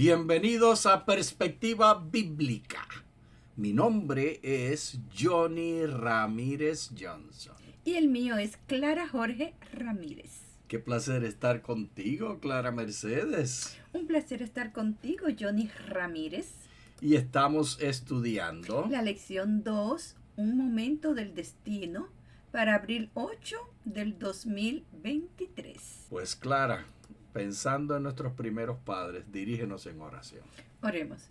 Bienvenidos a Perspectiva Bíblica. Mi nombre es Johnny Ramírez Johnson. Y el mío es Clara Jorge Ramírez. Qué placer estar contigo, Clara Mercedes. Un placer estar contigo, Johnny Ramírez. Y estamos estudiando la lección 2, Un momento del destino, para abril 8 del 2023. Pues Clara, pensando en nuestros primeros padres, dirígenos en oración. Oremos.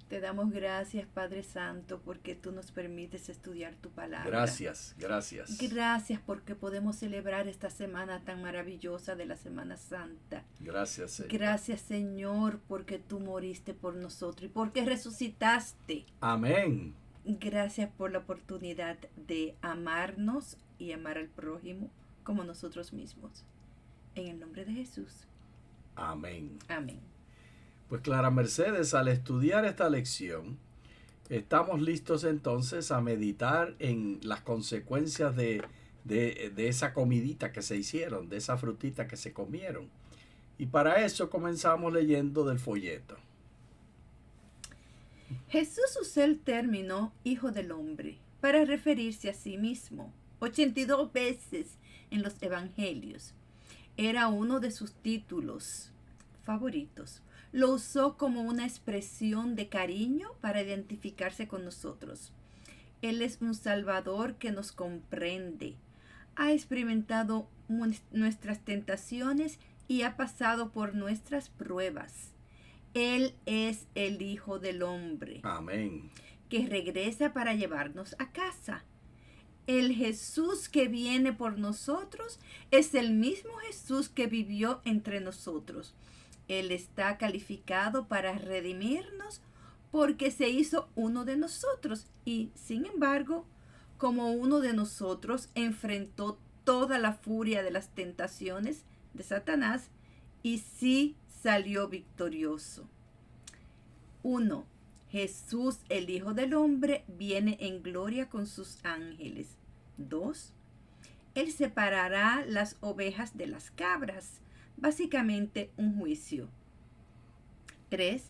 Te damos gracias, Padre Santo, porque tú nos permites estudiar tu palabra. Gracias, gracias. Gracias porque podemos celebrar esta semana tan maravillosa de la Semana Santa. Gracias, Señor. Gracias, Señor, porque tú moriste por nosotros y porque resucitaste. Amén. Gracias por la oportunidad de amarnos y amar al prójimo como nosotros mismos. En el nombre de Jesús. Amén. Amén. Pues Clara Mercedes, al estudiar esta lección, estamos listos entonces a meditar en las consecuencias de esa comidita que se hicieron, de esa frutita que se comieron. Y para eso comenzamos leyendo del folleto. Jesús usó el término Hijo del Hombre para referirse a sí mismo 82 veces en los evangelios. Era uno de sus títulos favoritos. Lo usó como una expresión de cariño para identificarse con nosotros. Él es un Salvador que nos comprende. Ha experimentado nuestras tentaciones y ha pasado por nuestras pruebas. Él es el Hijo del Hombre. Amén. Que regresa para llevarnos a casa. El Jesús que viene por nosotros es el mismo Jesús que vivió entre nosotros. Él está calificado para redimirnos porque se hizo uno de nosotros y, sin embargo, como uno de nosotros, enfrentó toda la furia de las tentaciones de Satanás y sí salió victorioso. 1. Jesús, el Hijo del Hombre, viene en gloria con sus ángeles. 2. Él separará las ovejas de las cabras. Básicamente un juicio. 3.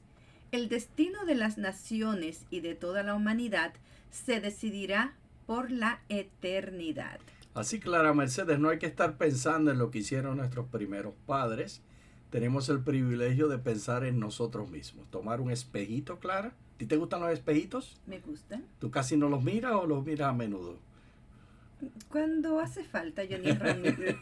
El destino de las naciones y de toda la humanidad se decidirá por la eternidad. Así, Clara Mercedes, no hay que estar pensando en lo que hicieron nuestros primeros padres. Tenemos el privilegio de pensar en nosotros mismos. Tomar un espejito, Clara. ¿A ti te gustan los espejitos? Me gustan. ¿Tú casi no los miras o los miras a menudo? Cuando hace falta, Johnny Ramírez.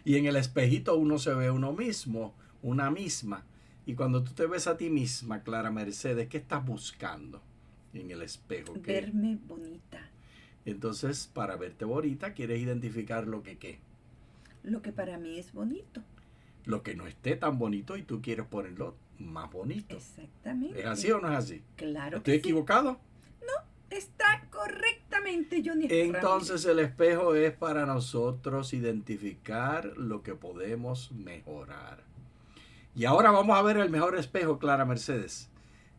Y en el espejito uno se ve uno mismo, una misma. Y cuando tú te ves a ti misma, Clara Mercedes, ¿qué estás buscando en el espejo? Verme bonita. Entonces, para verte bonita, quieres identificar lo que ¿qué? Lo que para mí es bonito. Lo que no esté tan bonito y tú quieres ponerlo más bonito. Exactamente. ¿Es así o no es así? Claro ¿Estoy que sí. equivocado? Está correctamente, Johnny Entonces Ramírez. el espejo es para nosotros identificar lo que podemos mejorar. Y ahora vamos a ver el mejor espejo, Clara Mercedes.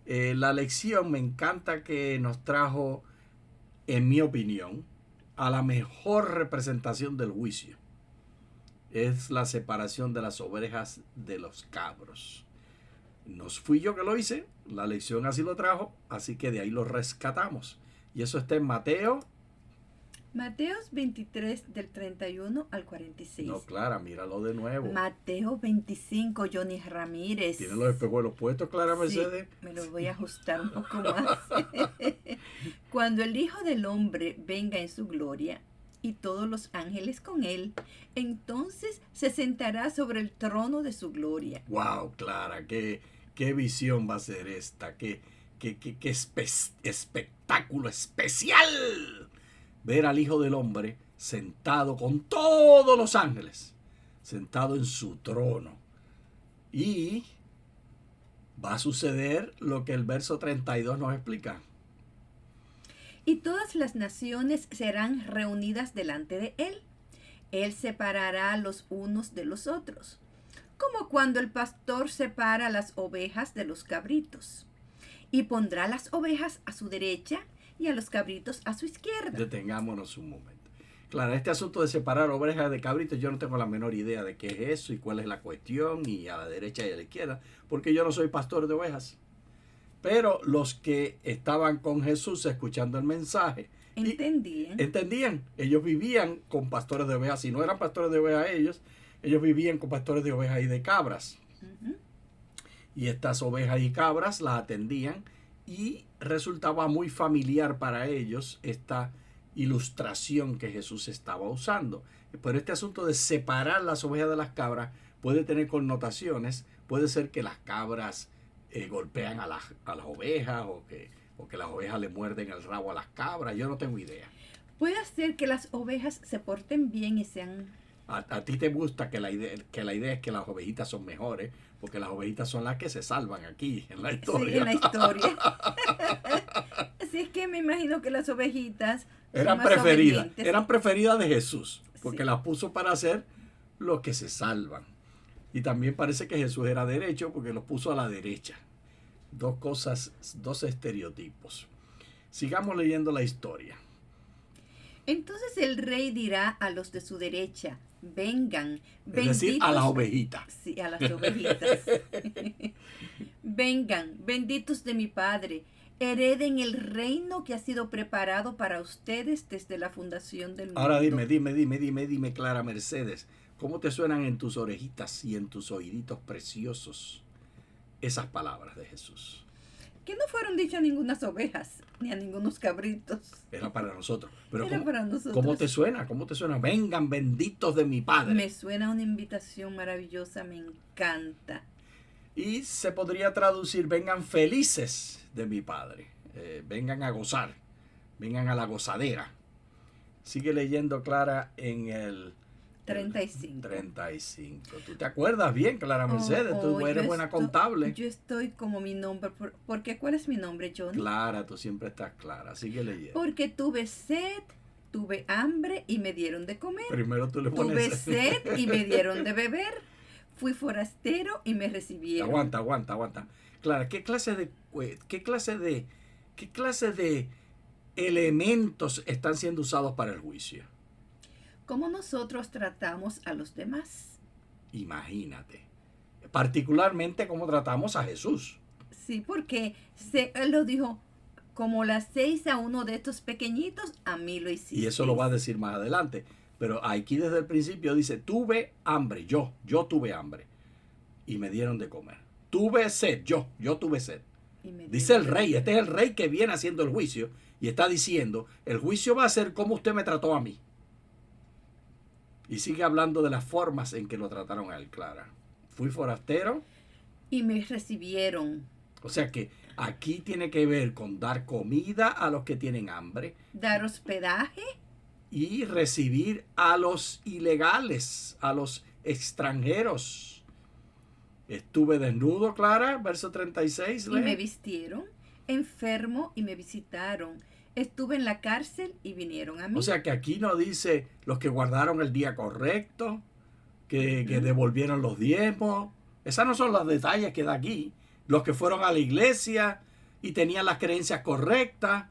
La lección me encanta que nos trajo, en mi opinión, a la mejor representación del juicio. Es la separación de las ovejas de los cabros. No fui yo que lo hice, la lección así lo trajo, así que de ahí lo rescatamos. Y eso está en Mateo. Mateos 23 del 31 al 46. No, Clara, míralo de nuevo. Mateo 25, Johnny Ramírez. ¿Tiene los espejuelos puestos, Clara Mercedes? Sí, me los voy a ajustar un poco más. Cuando el Hijo del Hombre venga en su gloria y todos los ángeles con él, entonces se sentará sobre el trono de su gloria. Wow, Clara, qué visión va a ser esta, qué espectáculo especial. Ver al Hijo del Hombre sentado con todos los ángeles, sentado en su trono. Y va a suceder lo que el verso 32 nos explica. Y todas las naciones serán reunidas delante de él. Él separará los unos de los otros, como cuando el pastor separa las ovejas de los cabritos. Y pondrá las ovejas a su derecha y a los cabritos a su izquierda. Detengámonos un momento. Claro, este asunto de separar ovejas de cabritos, yo no tengo la menor idea de qué es eso y cuál es la cuestión, y a la derecha y a la izquierda, porque yo no soy pastor de ovejas. Pero los que estaban con Jesús escuchando el mensaje, entendían. Ellos vivían con pastores de ovejas. Si no eran pastores de ovejas ellos vivían con pastores de ovejas y de cabras. Uh-huh. Y estas ovejas y cabras las atendían y resultaba muy familiar para ellos esta ilustración que Jesús estaba usando. Pero este asunto de separar las ovejas de las cabras puede tener connotaciones. Puede ser que las cabras golpean a las ovejas o que las ovejas le muerden el rabo a las cabras. Yo no tengo idea. Puede ser que las ovejas se porten bien y sean... A ti te gusta que la idea es que las ovejitas son mejores, porque las ovejitas son las que se salvan aquí en la historia. Sí, en la historia. Así es que me imagino que las ovejitas eran preferidas de Jesús, porque las puso para hacer los que se salvan. Y también parece que Jesús era derecho porque los puso a la derecha. Dos cosas, dos estereotipos. Sigamos leyendo la historia. Entonces el rey dirá a los de su derecha: vengan, benditos. Es decir, a las ovejitas. Sí, a las ovejitas. Vengan, benditos de mi Padre. Hereden el reino que ha sido preparado para ustedes desde la fundación del mundo. Ahora dime, Clara Mercedes, ¿cómo te suenan en tus orejitas y en tus oíditos preciosos esas palabras de Jesús? Que no fueron dichas a ninguna ovejas, ni a ningunos cabritos. Era para nosotros. Pero Era para nosotros. ¿Cómo te suena? ¿Cómo te suena? Vengan, benditos de mi Padre. Me suena una invitación maravillosa, me encanta. Y se podría traducir: vengan felices de mi Padre. Vengan a gozar. Vengan a la gozadera. Sigue leyendo, Clara, en el 35. ¿Tú te acuerdas bien, Clara Mercedes? Tú eres buena contable. Yo estoy como mi nombre. Porque ¿cuál es mi nombre, Johnny? Clara, tú siempre estás clara. Sigue leyendo. Porque tuve sed, tuve hambre y me dieron de comer. Primero tú le pones... Tuve sed y me dieron de beber. Fui forastero y me recibieron. Aguanta. Clara, ¿qué clase de elementos están siendo usados para el juicio? ¿Cómo nosotros tratamos a los demás? Imagínate. Particularmente cómo tratamos a Jesús. Sí, porque él lo dijo: como le hacéis a uno de estos pequeñitos, a mí lo hiciste. Y eso lo va a decir más adelante. Pero aquí desde el principio dice: tuve hambre, yo tuve hambre. Y me dieron de comer. Tuve sed, yo tuve sed. Dice el rey, este es el rey que viene haciendo el juicio. Y está diciendo: el juicio va a ser como usted me trató a mí. Y sigue hablando de las formas en que lo trataron a él, Clara. Fui forastero. Y me recibieron. O sea que aquí tiene que ver con dar comida a los que tienen hambre. Dar hospedaje. Y recibir a los ilegales, a los extranjeros. Estuve desnudo, Clara, verso 36. Y me vistieron, enfermo y me visitaron. Estuve en la cárcel y vinieron a mí. O sea que aquí no dice los que guardaron el día correcto, que devolvieron los diezmos. Esas no son los detalles que da aquí. Los que fueron a la iglesia y tenían las creencias correctas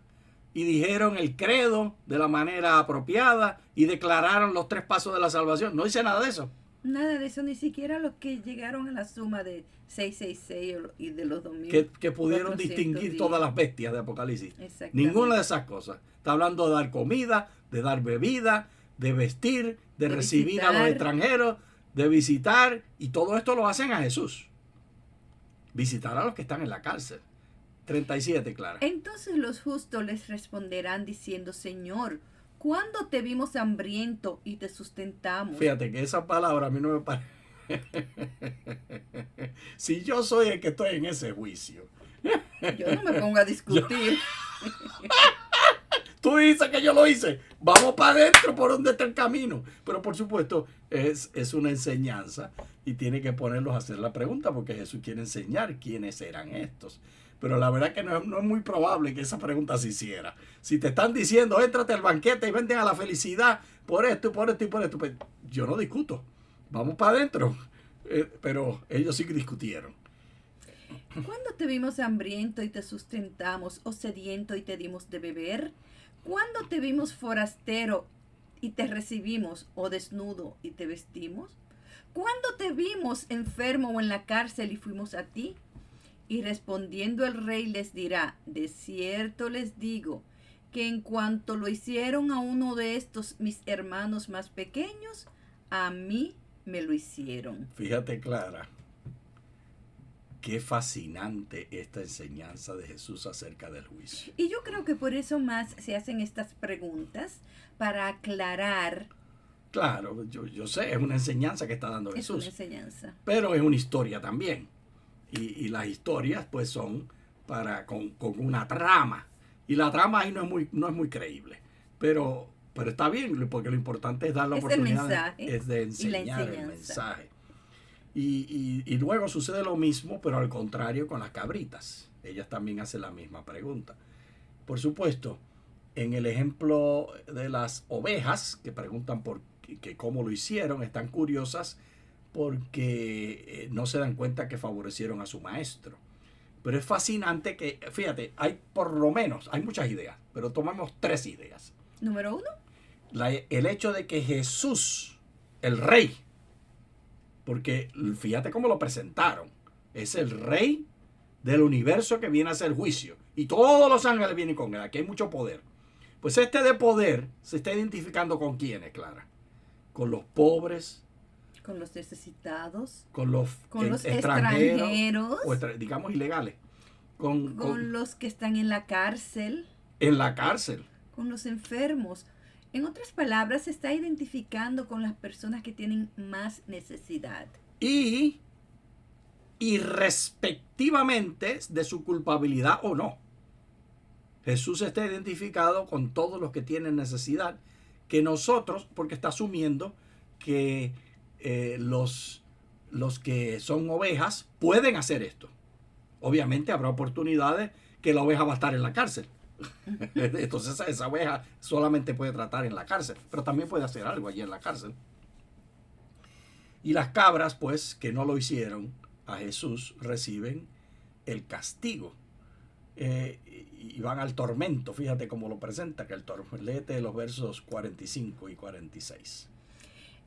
y dijeron el credo de la manera apropiada y declararon los 3 pasos de la salvación. No dice nada de eso. Nada de eso, ni siquiera los que llegaron a la suma de 666 y de los 2000. Que pudieron distinguir días. Todas las bestias de Apocalipsis. Ninguna de esas cosas. Está hablando de dar comida, de dar bebida, de vestir, de recibir visitar a los extranjeros, de visitar. Y todo esto lo hacen a Jesús. Visitar a los que están en la cárcel. 37, Clara. Entonces los justos les responderán diciendo: Señor, ¿cuándo te vimos hambriento y te sustentamos? Fíjate que esa palabra a mí no me parece. Si yo soy el que estoy en ese juicio. Yo no me pongo a discutir. Tú dices que yo lo hice. Vamos para adentro por donde está el camino. Pero por supuesto es una enseñanza y tiene que ponerlos a hacer la pregunta porque Jesús quiere enseñar quiénes eran estos. Pero la verdad que no es muy probable que esa pregunta se hiciera. Si te están diciendo: éntrate al banquete y venden a la felicidad por esto y por esto y por esto, pues yo no discuto. Vamos para adentro. Pero ellos sí discutieron. ¿Cuándo te vimos hambriento y te sustentamos, o sediento y te dimos de beber? ¿Cuándo te vimos forastero y te recibimos, o desnudo y te vestimos? ¿Cuándo te vimos enfermo o en la cárcel y fuimos a ti? Y respondiendo el rey les dirá, de cierto les digo, que en cuanto lo hicieron a uno de estos mis hermanos más pequeños, a mí me lo hicieron. Fíjate, Clara, qué fascinante esta enseñanza de Jesús acerca del juicio. Y yo creo que por eso más se hacen estas preguntas, para aclarar. Claro, yo sé, es una enseñanza que está dando Es Jesús. una enseñanza. Pero es una historia también. Y las historias pues son con una trama. Y la trama ahí no es muy creíble. Pero está bien, porque lo importante es dar la Es el oportunidad mensaje es de y la enseñar el enseñanza. mensaje. Y luego sucede lo mismo, pero al contrario con las cabritas. Ellas también hacen la misma pregunta. Por supuesto, en el ejemplo de las ovejas, que preguntan que cómo lo hicieron, están curiosas porque no se dan cuenta que favorecieron a su maestro. Pero es fascinante que, fíjate, hay muchas ideas, pero tomamos 3 ideas. Número 1. El hecho de que Jesús, el rey, porque fíjate cómo lo presentaron, es el rey del universo que viene a hacer juicio. Y todos los ángeles vienen con él, aquí hay mucho poder. Pues este de poder se está identificando con quiénes, Clara. Con los pobres, Con los necesitados, con los extranjeros, o digamos ilegales, con los que están en la cárcel, en la cárcel. con los enfermos. En otras palabras, se está identificando con las personas que tienen más necesidad. Y respectivamente de su culpabilidad o no. Jesús está identificado con todos los que tienen necesidad, que nosotros, porque está asumiendo que los que son ovejas pueden hacer esto. Obviamente habrá oportunidades que la oveja va a estar en la cárcel. Entonces esa oveja solamente puede tratar en la cárcel, pero también puede hacer algo allí en la cárcel. Y las cabras, pues, que no lo hicieron a Jesús, reciben el castigo. Y van al tormento. Fíjate cómo lo presenta, que el tormento. Léete los versos 45 y 46.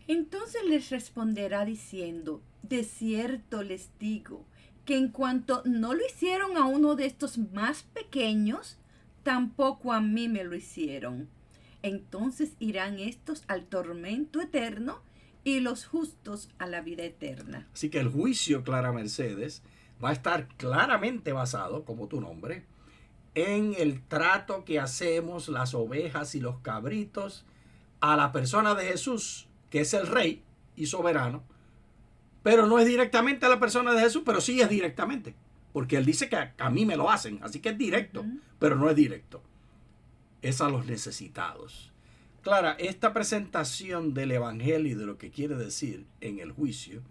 Entonces les responderá diciendo, de cierto les digo, que en cuanto no lo hicieron a uno de estos más pequeños, tampoco a mí me lo hicieron. Entonces irán estos al tormento eterno y los justos a la vida eterna. Así que el juicio, Clara Mercedes, va a estar claramente basado, como tu nombre, en el trato que hacemos las ovejas y los cabritos a la persona de Jesús, que es el rey y soberano, pero no es directamente a la persona de Jesús, pero sí es directamente, porque él dice que a mí me lo hacen, así que es directo, pero no es directo, es a los necesitados. Clara, esta presentación del evangelio y de lo que quiere decir en el juicio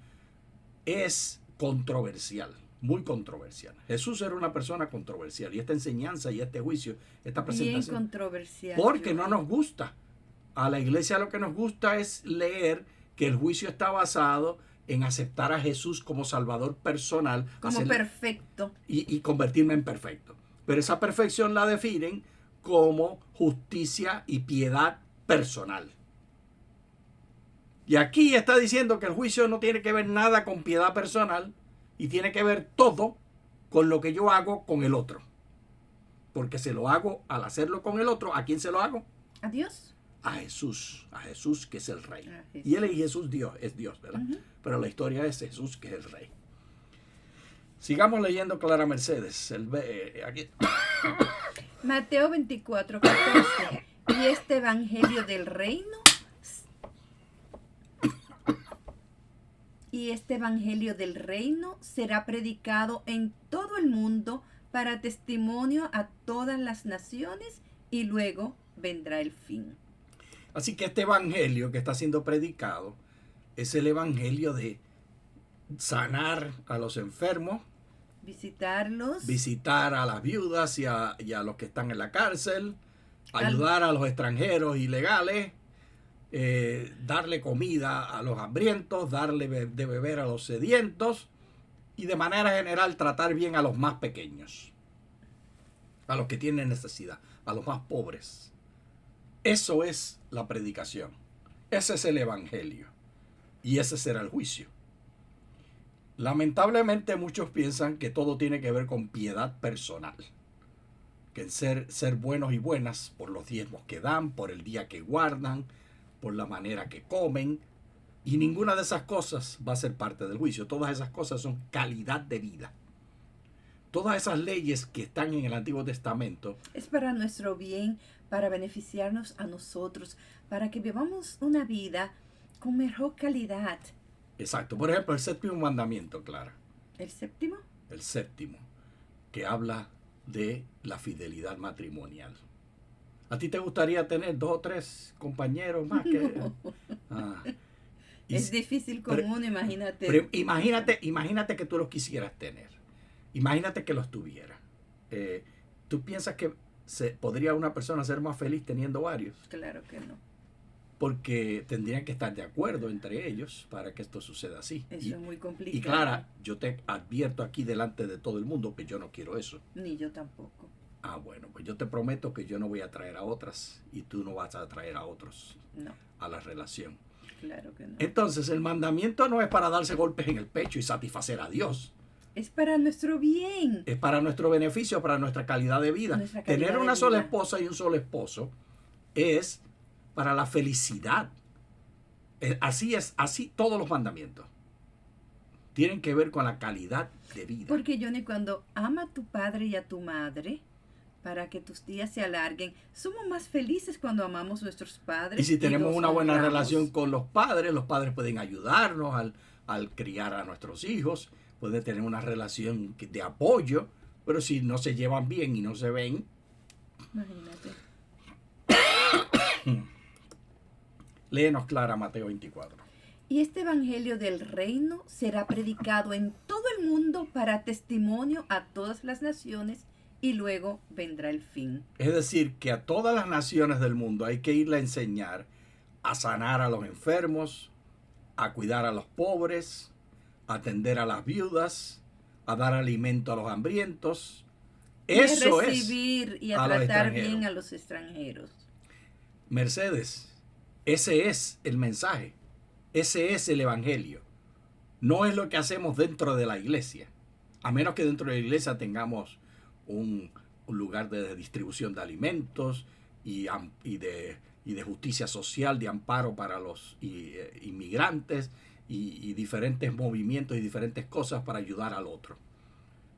es controversial, muy controversial. Jesús era una persona controversial y esta enseñanza y este juicio, esta presentación, bien controversial, porque no nos gusta. A la iglesia lo que nos gusta es leer que el juicio está basado en aceptar a Jesús como Salvador personal. Como perfecto. Y convertirme en perfecto. Pero esa perfección la definen como justicia y piedad personal. Y aquí está diciendo que el juicio no tiene que ver nada con piedad personal y tiene que ver todo con lo que yo hago con el otro. Porque se lo hago al hacerlo con el otro. ¿A quién se lo hago? ¿A Dios? A Jesús que es el rey. Jesús. Y él y Jesús es Dios, ¿verdad? Pero la historia es Jesús que es el rey. Sigamos leyendo, Clara Mercedes. Aquí. Mateo 24:14. Y este evangelio del reino. Y este evangelio del reino será predicado en todo el mundo para testimonio a todas las naciones y luego vendrá el fin. Así que este evangelio que está siendo predicado es el evangelio de sanar a los enfermos, visitarlos, visitar a las viudas y a los que están en la cárcel, ayudar a los extranjeros ilegales, darle comida a los hambrientos, darle de beber a los sedientos y de manera general tratar bien a los más pequeños, a los que tienen necesidad, a los más pobres. Eso es la predicación. Ese es el evangelio. Y ese será el juicio. Lamentablemente muchos piensan que todo tiene que ver con piedad personal. Que en ser buenos y buenas por los diezmos que dan, por el día que guardan, por la manera que comen. Y ninguna de esas cosas va a ser parte del juicio. Todas esas cosas son calidad de vida. Todas esas leyes que están en el Antiguo Testamento Es para nuestro bien, para beneficiarnos a nosotros, para que vivamos una vida con mejor calidad. exacto. Por ejemplo, el séptimo mandamiento, Clara. ¿El séptimo? El séptimo, que habla de la fidelidad matrimonial. ¿A ti te gustaría tener 2 o 3 compañeros más que... Ah, y Es difícil con pero- uno, imagínate. pero imagínate que tú los quisieras tener. Imagínate que los tuviera. ¿Tú piensas que podría una persona ser más feliz teniendo varios? Claro que no. Porque tendrían que estar de acuerdo entre ellos para que esto suceda así. Eso es muy complicado. Y Clara, yo te advierto aquí delante de todo el mundo que yo no quiero eso. Ni yo tampoco. Ah, bueno, pues yo te prometo que yo no voy a traer a otras y tú no vas a traer a otros No, a la relación. claro que no. Entonces, el mandamiento no es para darse golpes en el pecho y satisfacer a Dios. Es para nuestro bien. Es para nuestro beneficio, para nuestra calidad de vida. Nuestra calidad Tener de una sola vida. esposa y un solo esposo es para la felicidad. Así todos los mandamientos tienen que ver con la calidad de vida. Porque, Johnny, cuando ama a tu padre y a tu madre, para que tus días se alarguen, somos más felices cuando amamos a nuestros padres. Y si tenemos los una buena honramos. relación con los padres pueden ayudarnos al criar a nuestros hijos, pueden tener una relación de apoyo, pero si no se llevan bien y no se ven, Imagínate. léenos Clara Mateo 24. Y este evangelio del reino será predicado en todo el mundo para testimonio a todas las naciones y luego vendrá el fin. Es decir, que a todas las naciones del mundo hay que irle a enseñar a sanar a los enfermos, a cuidar a los pobres, a atender a las viudas, a dar alimento a los hambrientos. Eso y a es, recibir y a a los tratar extranjeros. bien a los extranjeros. Mercedes, ese es el mensaje, ese es el evangelio. No es lo que hacemos dentro de la iglesia, a menos que dentro de la iglesia tengamos un lugar de distribución de alimentos y de justicia social, de amparo para los inmigrantes y diferentes movimientos y diferentes cosas para ayudar al otro.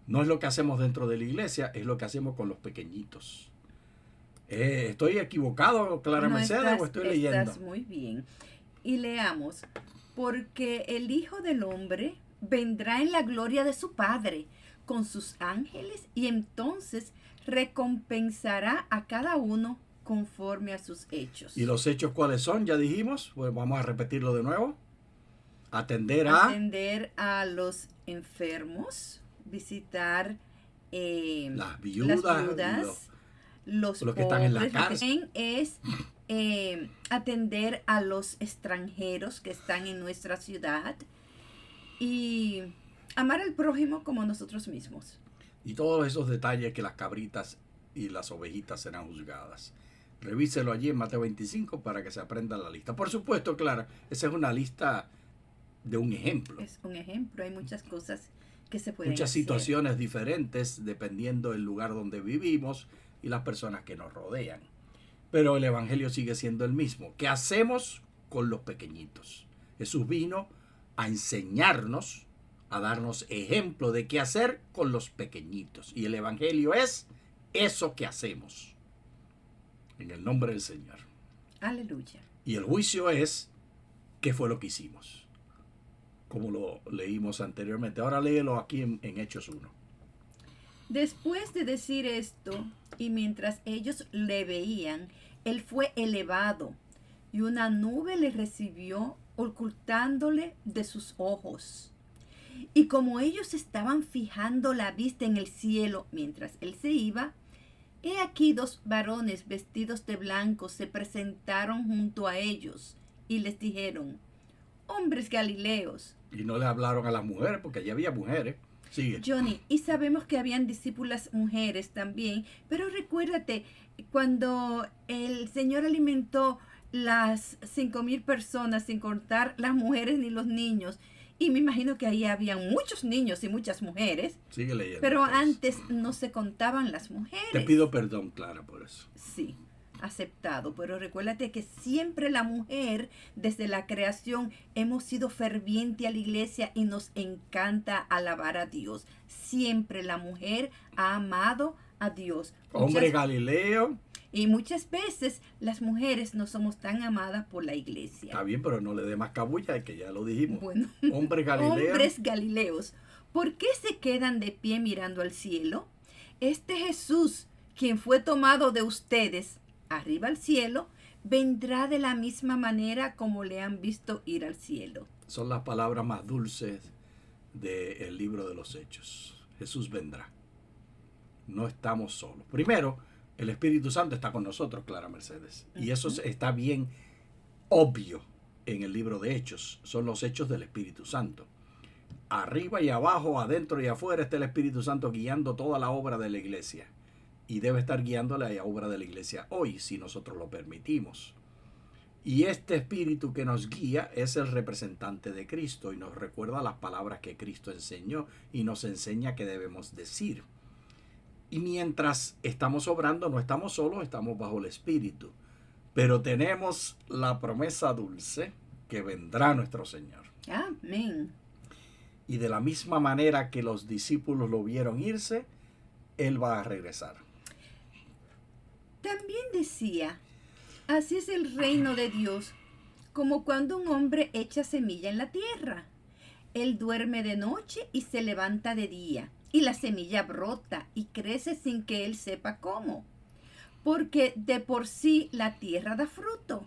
No es lo que hacemos dentro de la iglesia, es lo que hacemos con los pequeñitos. ¿Estoy equivocado, Clara No, Mercedes, o estoy leyendo? Estás muy bien. Y leamos, porque el Hijo del Hombre vendrá en la gloria de su Padre con sus ángeles y entonces recompensará a cada uno conforme a sus hechos. ¿Y los hechos cuáles son? Ya dijimos, pues vamos a repetirlo de nuevo. Atender Atender a los enfermos, visitar las viudas, los que están en la pobres. Lo que cárcel. tienen es atender a los extranjeros que están en nuestra ciudad y amar al prójimo como nosotros mismos. y todos esos detalles que las cabritas y las ovejitas serán juzgadas. Revíselo allí en Mateo 25 para que se aprenda la lista. Por supuesto, Clara, esa es una lista de un ejemplo. Es un ejemplo, hay muchas cosas que se pueden Muchas hacer. situaciones diferentes dependiendo del lugar donde vivimos y las personas que nos rodean. Pero el evangelio sigue siendo el mismo. ¿Qué hacemos con los pequeñitos? Jesús vino a enseñarnos, a darnos ejemplo de qué hacer con los pequeñitos. Y el evangelio es eso que hacemos. En el nombre del Señor. Aleluya. Y el juicio es qué fue lo que hicimos. Como lo leímos anteriormente. Ahora léelo aquí en Hechos 1. Después de decir esto, y mientras ellos le veían, él fue elevado, y una nube le recibió, ocultándole de sus ojos. Y como ellos estaban fijando la vista en el cielo mientras él se iba, he aquí 2 varones vestidos de blanco se presentaron junto a ellos y les dijeron: hombres galileos, Y no le hablaron a las mujeres porque allí había mujeres. Sigue. Johnny, y sabemos que habían discípulas mujeres también, pero recuérdate, cuando el Señor alimentó las 5,000 personas sin contar las mujeres ni los niños, y me imagino que ahí habían muchos niños y muchas mujeres, Sigue leyendo. pero pues. antes no se contaban las mujeres. Te pido perdón, Clara, por eso. Sí, aceptado, pero recuérdate que siempre la mujer, desde la creación, hemos sido ferviente a la iglesia y nos encanta alabar a Dios. Siempre la mujer ha amado a Dios. Hombre Galileo. Y muchas veces las mujeres no somos tan amadas por la Está iglesia. bien, pero no le dé más cabulla, que ya lo dijimos. Bueno, Hombre Galileo. hombres galileos, ¿por qué se quedan de pie mirando al cielo? Este Jesús, quien fue tomado de ustedes arriba al cielo, vendrá de la misma manera como le han visto ir al cielo. Son las palabras más dulces del libro de los Hechos. Jesús vendrá. No estamos solos. Primero, el Espíritu Santo está con nosotros, Clara Mercedes. Y eso está bien obvio en el libro de Hechos. Son los hechos del Espíritu Santo. Arriba y abajo, adentro y afuera está el Espíritu Santo guiando toda la obra de la iglesia. Y debe estar guiando la obra de la iglesia hoy, si nosotros lo permitimos. Y este Espíritu que nos guía es el representante de Cristo y nos recuerda las palabras que Cristo enseñó y nos enseña qué debemos decir. Y mientras estamos obrando, no estamos solos, estamos bajo el Espíritu. Pero tenemos la promesa dulce que vendrá nuestro Señor. Amén. Y de la misma manera que los discípulos lo vieron irse, Él va a regresar. También decía, así es el reino de Dios, como cuando un hombre echa semilla en la tierra. Él duerme de noche y se levanta de día, y la semilla brota y crece sin que él sepa cómo. Porque de por sí la tierra da fruto.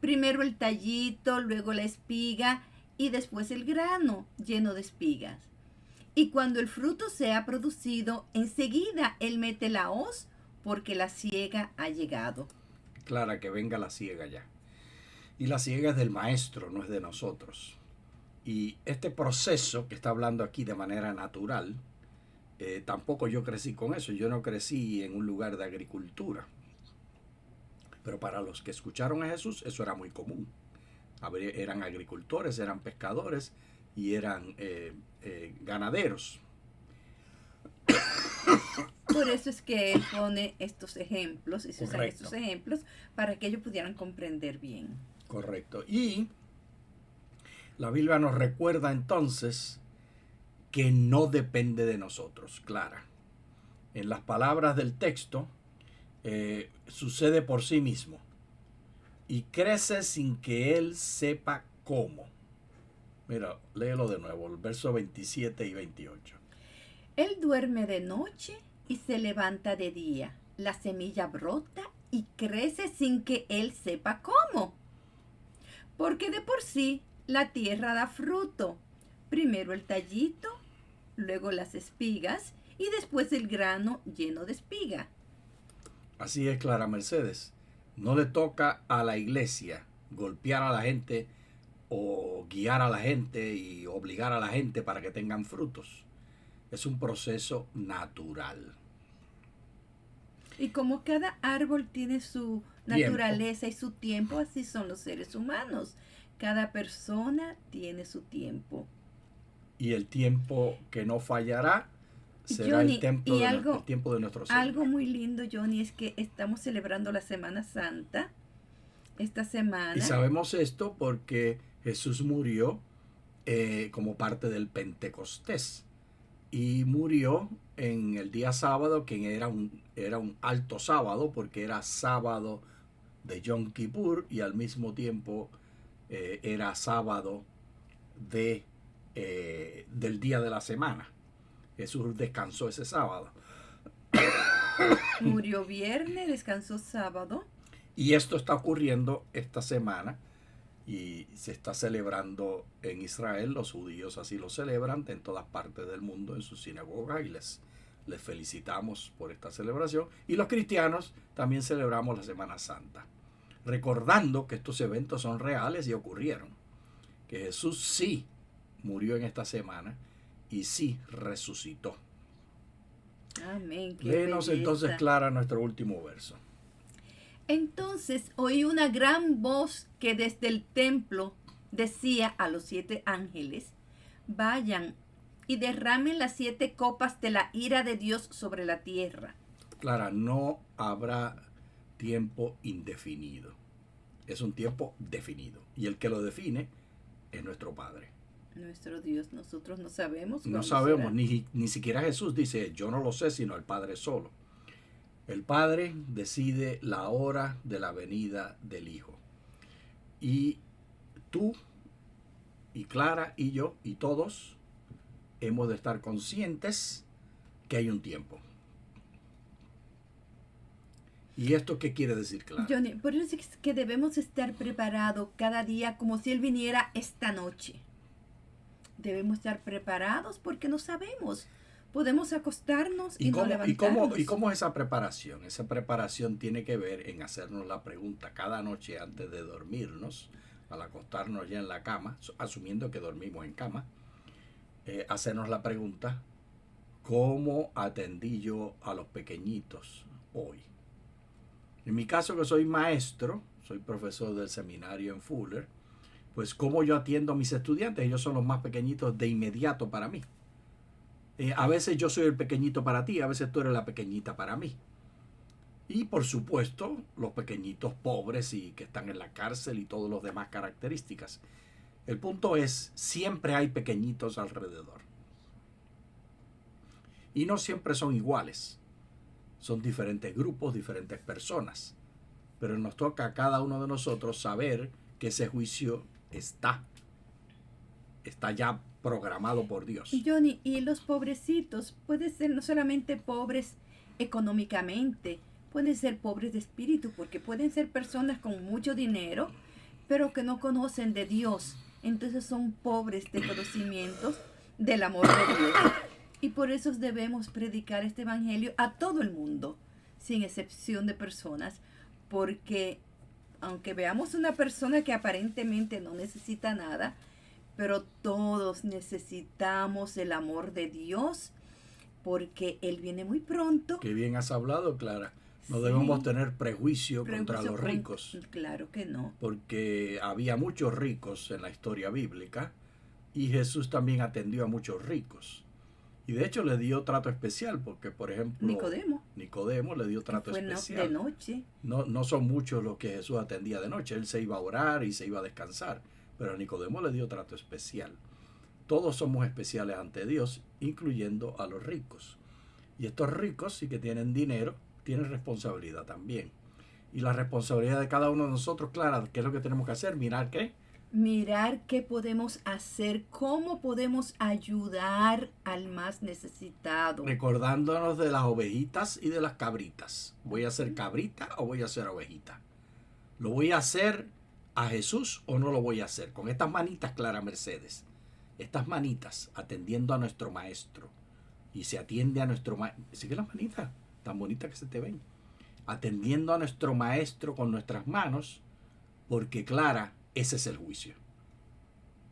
Primero el tallito, luego la espiga y después el grano lleno de espigas. Y cuando el fruto se ha producido, enseguida él mete la hoz porque la siega ha llegado. Clara, que venga la siega ya. Y la siega es del maestro, no es de nosotros. Y este proceso que está hablando aquí de manera natural, tampoco yo crecí con eso. Yo no crecí en un lugar de agricultura. Pero para los que escucharon a Jesús, eso era muy común. Eran agricultores, eran pescadores y eran ganaderos. Por eso es que él pone estos ejemplos y se usan Correcto. estos ejemplos para que ellos pudieran comprender bien. Correcto. Y la Biblia nos recuerda entonces que no depende de nosotros, Clara. En las palabras del texto, sucede por sí mismo y crece sin que él sepa cómo. Mira, léelo de nuevo, el verso 27 y 28. Él duerme de noche y se levanta de día. La semilla brota y crece sin que él sepa cómo. Porque de por sí la tierra da fruto. Primero el tallito, luego las espigas y después el grano lleno de espiga. Así es, Clara Mercedes. No le toca a la iglesia golpear a la gente o guiar a la gente y obligar a la gente para que tengan frutos. Es un proceso natural. Y como cada árbol tiene su naturaleza y su tiempo, así son los seres humanos. Cada persona tiene su tiempo. Y el tiempo que no fallará será Johnny, el tiempo de nuestro Señor. Algo muy lindo, Johnny, es que estamos celebrando la Semana Santa esta semana. Y sabemos esto porque Jesús murió como parte del Pentecostés. Y murió en el día sábado, que era un alto sábado, porque era sábado de Yom Kippur y al mismo tiempo era sábado del día de la semana. Jesús descansó ese sábado. Murió viernes, descansó sábado. Y esto está ocurriendo esta semana y se está celebrando en Israel. Los judíos así lo celebran en todas partes del mundo en sus sinagogas y les felicitamos por esta celebración. Y los cristianos también celebramos la Semana Santa, recordando que estos eventos son reales y ocurrieron. Que Jesús sí murió en esta semana y sí resucitó. Amén. Qué Léenos belleza. entonces, Clara, nuestro último verso. Entonces oí una gran voz que desde el templo decía a los 7 ángeles: vayan y derramen las 7 copas de la ira de Dios sobre la tierra. Clara, no habrá tiempo indefinido. Es un tiempo definido. Y el que lo define es nuestro Padre. Nuestro Dios, nosotros no sabemos. No cuándo sabemos, será. ni siquiera Jesús dice, yo no lo sé, sino el Padre solo. El Padre decide la hora de la venida del Hijo. Y tú, y Clara, y yo, y todos, hemos de estar conscientes que hay un tiempo. ¿Y esto qué quiere decir, Clara? Johnny, por eso es que debemos estar preparados cada día como si Él viniera esta noche. Debemos estar preparados porque no sabemos. Podemos acostarnos y no levantarnos. ¿Y cómo es esa preparación? Esa preparación tiene que ver en hacernos la pregunta cada noche antes de dormirnos, al acostarnos ya en la cama, asumiendo que dormimos en cama, hacernos la pregunta, ¿cómo atendí yo a los pequeñitos hoy? En mi caso, que soy maestro, soy profesor del seminario en Fuller, pues cómo yo atiendo a mis estudiantes. Ellos son los más pequeñitos de inmediato para mí. A veces yo soy el pequeñito para ti, a veces tú eres la pequeñita para mí. Y por supuesto, los pequeñitos pobres y que están en la cárcel y todas las demás características. El punto es, siempre hay pequeñitos alrededor. Y no siempre son iguales. Son diferentes grupos, diferentes personas. Pero nos toca a cada uno de nosotros saber que ese juicio está ya programado por Dios. Johnny, y los pobrecitos pueden ser no solamente pobres económicamente, pueden ser pobres de espíritu, porque pueden ser personas con mucho dinero, pero que no conocen de Dios. Entonces son pobres de conocimientos del amor de Dios. Y por eso debemos predicar este evangelio a todo el mundo, sin excepción de personas, porque aunque veamos una persona que aparentemente no necesita nada, pero todos necesitamos el amor de Dios, porque Él viene muy pronto. Qué bien has hablado, Clara. No Sí. debemos tener prejuicio contra los Prejuicio ricos, Claro que no. porque había muchos ricos en la historia bíblica y Jesús también atendió a muchos ricos. Y de hecho le dio trato especial, porque por ejemplo Nicodemo le dio trato fue especial. de noche. No son muchos los que Jesús atendía de noche. Él se iba a orar y se iba a descansar. Pero a Nicodemo le dio trato especial. Todos somos especiales ante Dios, incluyendo a los ricos. Y estos ricos, sí que tienen dinero, tienen responsabilidad también. Y la responsabilidad de cada uno de nosotros, Clara, ¿qué es lo que tenemos que hacer? Mirar qué. Mirar qué podemos hacer, cómo podemos ayudar al más necesitado. Recordándonos de las ovejitas y de las cabritas. ¿Voy a ser cabrita o voy a ser ovejita? ¿Lo voy a hacer a Jesús o no lo voy a hacer? Con estas manitas, Clara Mercedes. Estas manitas atendiendo a nuestro maestro. Y se atiende a nuestro maestro. Sigue las manitas, tan bonitas que se te ven. Atendiendo a nuestro maestro con nuestras manos. Porque, Clara, ese es el juicio.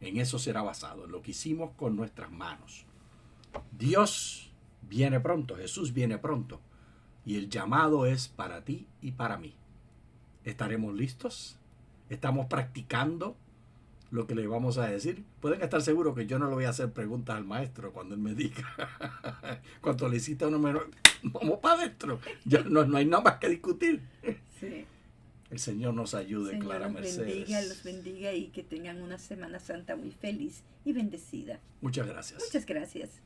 En eso será basado, en lo que hicimos con nuestras manos. Dios viene pronto, Jesús viene pronto. Y el llamado es para ti y para mí. ¿Estaremos listos? ¿Estamos practicando lo que le vamos a decir? Pueden estar seguros que yo no le voy a hacer preguntas al maestro cuando él me diga. Cuando le cita uno menos, vamos para adentro. Ya no hay nada más que discutir. Sí. El Señor nos ayude, Señor Clara Mercedes. los bendiga y que tengan una Semana Santa muy feliz y bendecida. Muchas gracias. Muchas gracias.